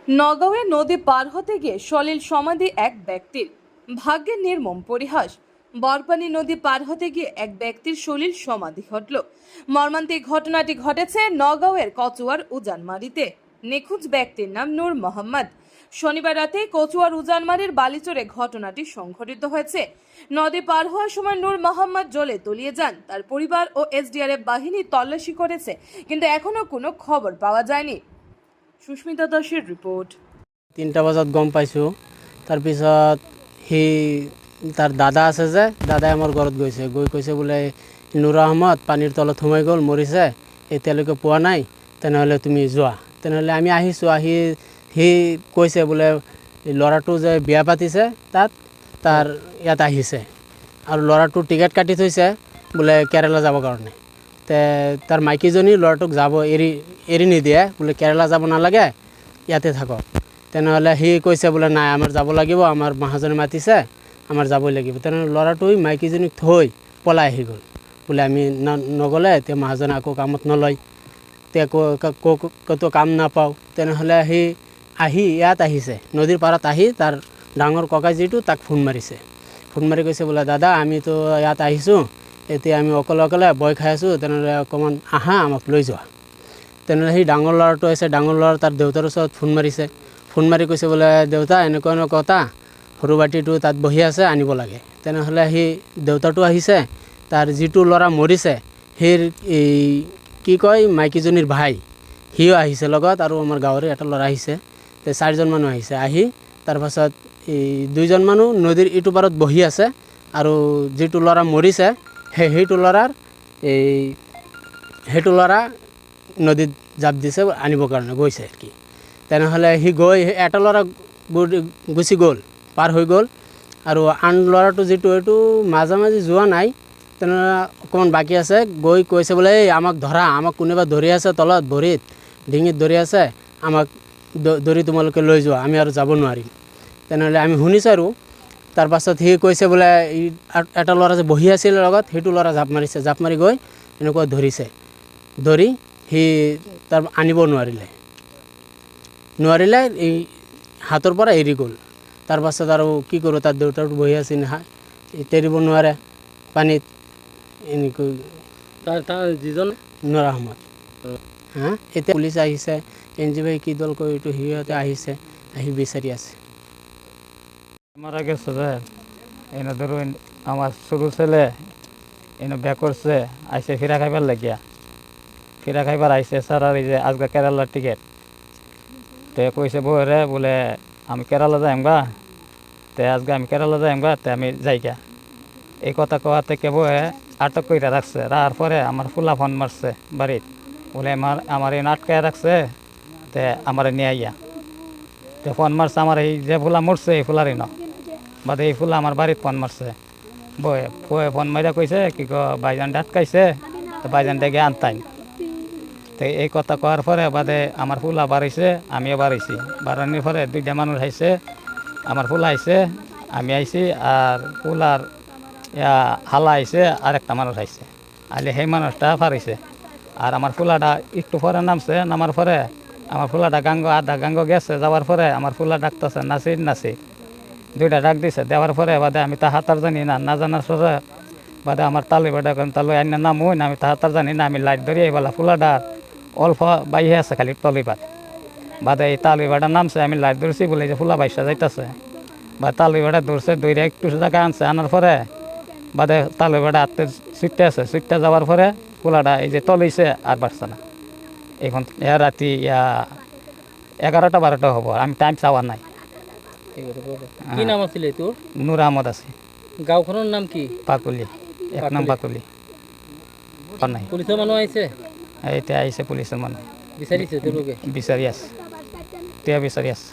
নগাঁওয়ে নদী পার হতে গিয়ে সলিল সমাধি এক ব্যক্তির, ভাগ্যের নির্মম পরিহাস। বরপানি নদী পার হতে গিয়ে এক ব্যক্তির সলিল সমাধি ঘটল। মর্মান্তিক ঘটনাটি ঘটেছে নগাঁওয়ের কচুয়ার উজানমারিতে। নিখোঁজ ব্যক্তির নাম নূর মোহাম্মদ। শনিবার রাতে কচুয়ার উজানমারির বালিচরে ঘটনাটি সংঘটিত হয়েছে। নদী পার হওয়ার সময় নূর মোহাম্মদ জলে তলিয়ে যান। তার পরিবার ও এসডিআরএফ বাহিনী তল্লাশি করেছে, কিন্তু এখনো কোনো খবর পাওয়া যায়নি। সুস্মিতা দাসের রিপোর্ট। 3টা বজাত গম পাইছোঁ। তাৰপিছত তাৰ দাদা আছে যে, দাদাই আমাৰ ঘৰত গৈছে, গৈ কৈছে বোলে নুৰ আহমদ পানীৰ তলত সোমাই গ'ল, মৰিছে, এতিয়ালৈকে পোৱা নাই, তেনেহ'লে তুমি যোৱা। তেনেহ'লে আমি আহিছোঁ। সি কৈছে বোলে ল'ৰাটো যে বিয়া পাতিছে তাৰ ইয়াত আহিছে, আৰু ল'ৰাটোৰ টিকেট কাটি থৈছে বোলে কেৰেলা যাবৰ কাৰণে। তাৰ মাইকীজনী ল'ৰাটোক যাব এৰি নিদিয়ে, বোলে কেৰেলা যাব নালাগে, ইয়াতে থাকক। তেনেহ'লে সি কৈছে বোলে নাই, আমাৰ যাব লাগিব, আমাৰ মহাজনে মাতিছে, আমাৰ যাবই লাগিব। তেনেহ'লে ল'ৰাটোৱে মাইকীজনীক থৈ পলাই আহি গ'ল, বোলে আমি নগ'লে এতিয়া মহাজনে আকৌ কামত নলয়, এতিয়া ক'তো কাম নাপাওঁ। তেনেহ'লে আহি ইয়াত আহিছে, নদীৰ পাৰত আহি তাৰ ডাঙৰ ককাই যিটো তাক ফোন মাৰি কৈছে বোলে দাদা আমিতো ইয়াত আহিছোঁ, এতিয়া আমি অকলে ভয় খাই আছোঁ, তেনেহ'লে অকণমান আহা, আমাক লৈ যোৱা। তেনেহ'লে সেই ডাঙৰ ল'ৰাটো আছে, ডাঙৰ ল'ৰা তাৰ দেউতাৰ ওচৰত ফোন মাৰি কৈছে বোলে দেউতা এনেকুৱা কথা, সৰু বাটিটো তাত বহি আছে, আনিব লাগে। তেনেহ'লে দেউতাটো আহিছে, তাৰ যিটো ল'ৰা মৰিছে সেই মাইকীজনীৰ ভাই, সিও আহিছে লগত, আৰু আমাৰ গাঁৱৰে এটা ল'ৰা আহিছে, 4জন মানুহ আহিছে। আহি তাৰপাছত 2জন মানুহ নদীৰ ইটো পাৰত বহি আছে, আৰু যিটো ল'ৰা মৰিছে সেইটো ল'ৰা নদীত জাপ দিছে, আনিবৰ কাৰণে গৈছে আৰু কি। তেনেহ'লে সি গৈ এটা ল'ৰা গুচি গ'ল, পাৰ হৈ গ'ল, আৰু আন ল'ৰাটো যিটো এইটো মাজে যোৱা নাই, তেনেহ'লে অকণমান বাকী আছে। গৈ কৈছে বোলে এই আমাক ধৰা, আমাক কোনোবা ধৰি আছে, তলত ভৰিত ডিঙিত ধৰি আছে, আমাক ধৰি তোমালোকে লৈ যোৱা, আমি আৰু যাব নোৱাৰিম। তেনেহ'লে আমি শুনিছোঁ। আৰু তাৰপাছত সি কৈছে বোলে এটা ল'ৰা যে বহি আছিল লগত, সেইটো ল'ৰা জাপ মাৰি গৈ এনেকুৱা ধৰি সি তাৰ আনিব নোৱাৰিলে, এই হাতৰ পৰা এৰি গ'ল। তাৰপাছত আৰু কি কৰোঁ, তাৰ দেউতাটো বহি আছে, এৰিব নোৱাৰে পানীত, এনেকৈ যিজন নুৰ আহমদ। এতিয়া পুলিচ আহিছে, NGO কি দল কয় এইটো, সিহঁতে আহিছে, আহি বিচাৰি আছে। মারা গেছে যে এনে ধরুন আমার ছোটো ছেলে এনে বিয়া করছে, আইসে ফিরা খাইবার লাগিয়া, ফিরা খাইবার আইসে স্যার, আর এই যে আজকে কেরালার টিকিট, তো কইছে বউরে বলে আমি কেরালা যাইম গা, তো আজকে আমি কেরালা যাইম গা, তো আমি যাইগা। এই কথা কওয়া থেকে বউয়ে আটক করে রাখছে। রাখার পরে আমার ফুলা ফোন মারছে বাড়িত, বলে আমার এই আটকায় রাখছে, তো আমার নিয়ে আইয়া। তো ফোন মারছে আমার এই যে ফুলা মরছে, এই ফুলারই ন বাদে এই ফুলা আমার বাড়িত ফোন মারছে। বয়ে ফোন মারিয়া কইছে কি ভাইজান আটকাইছে, তো ভাইজান ডেকে আনতাই। তো এই কথা কওয়ার পরে বাদে আমার ফুলা বাড়াইছে, আমিও বাড়াইছি। বাড়ানোর পরে 2টা মানুষ আইছে, আমার ফুলা আইছে, আমি আইছি, আর ফুলার হালা আইছে, আর একটা মানুষ আইছে। আইলে সেই মানুষটা ফারিছে, আর আমার ফুলাটা একটু পরে নামার পরে আমার ফুলাটা আধা গাঙ্গ গেছে, যাওয়ার পরে আমার ফুলা ডাকতেছে নাসি, 2টা ডাক দিছে। দেওয়ার পরে বাদে আমি তা হাতার জানি না জানার পরে বাদে আমার তালুই বেটা তালুই আইনা নামুই না, আমি তা হাতার জানি না, আমি লাইট ধরিয়ে বলা ফুলাটার অল্প বাইহে আছে খালি তলিবাদ। বাদে এই তালুই বেটা নামছে, আমি লাইট ধরছি বলে যে ফুলা বাইসা যাইতেছে, বা তালুই বেটা ধরছে, দৌড়ে একটু জায়গা আনছে, আনার পরে বাদে তালুই বেটা হাতে ছুটতে যাওয়ার পরে ফুলাটা এই যে তলিছে, আর বাড়ছে না। এখন রাতি 11টা-12টা হব, আমি টাইম চাওয়ার নাই। কি নাম আছিলে তোর? নূর আহমদ আছে। গাঁওখনৰ নাম কি? পাকুলি, 1 নাম পাকুলি। নাই পুলিচৰ মানুহ আহিছে, এতিয়া আহিছে পুলিচৰ মানুহ, বিচাৰিছে তেওঁলোকে? বিচাৰি আছে, এতিয়া বিচাৰি আছে।